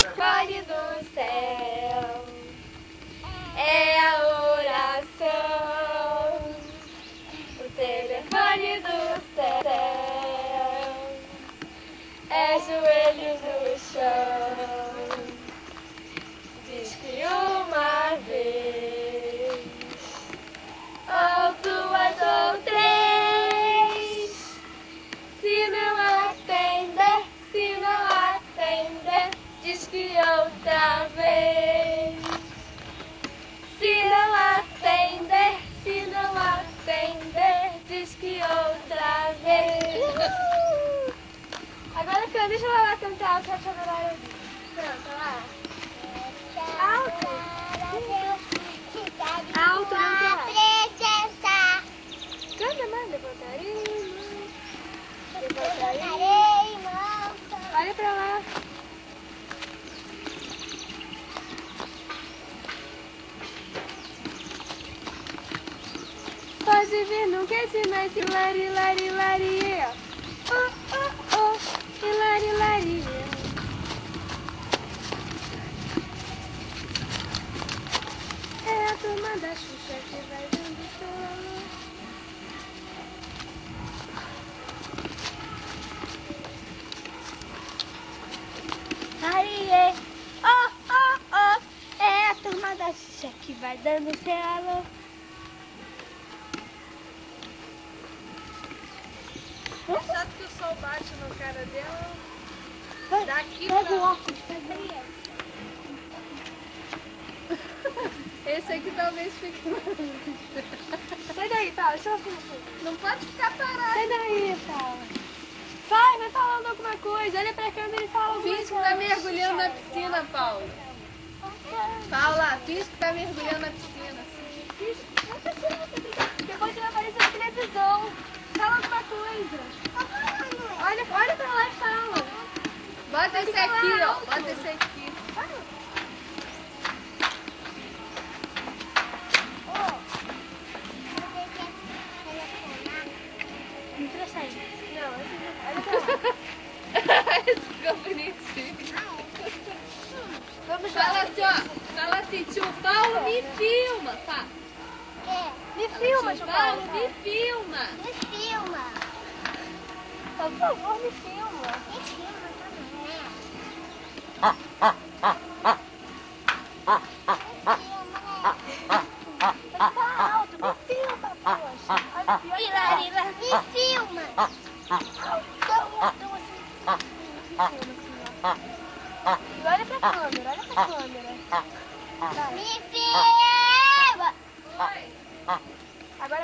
telefone do céu é a oração. O telefone do céu é joelhos no chão. Diz que uma vez, ou duas ou três, se não atender, diz que outra vez. Se não atender, diz que outra vez. Agora deixa ela lá cantar, que a tia Adorara ouvir. Canta lá. Alto. Alto, não princesa. Canta mais, levantarei mão. Olha pra lá. Pode vir, não quer se mais hilari, lari, lari, oh, oh, oh, hilari, lari. É a turma da Xuxa que vai dando solo. Arie, oh, oh, oh, é a turma da Xuxa que vai dando solo. Sabe que o sol bate no cara dela? Daqui pega pra... o óculos, pega aí. Esse aqui talvez fique... Sai daí, tá? Deixa eu filmar. Não pode ficar parado. Sai daí, tá? Vai falando alguma coisa. Olha pra câmera e fala alguma Finge que coisa. tá mergulhando na piscina, Paula. Paula, finge que tá mergulhando na piscina. Depois você vai aparecer na televisão. Fala alguma coisa. Olha pra lá e fala. Bota esse aqui, ó. Bota esse aqui. Me trouxe aí. Não, olha pra lá. Esse ficou bonitinho. Vamos Fala lá. assim, ó. Fala assim, tio Paulo, me filma, tá? Me filma, Tio Tio Paulo, Paulo. me filma. Por favor, me filma. Tá alto, me filma, poxa. Me filma. Então assim. E olha pra câmera, Vai. Me filma. Oi. Agora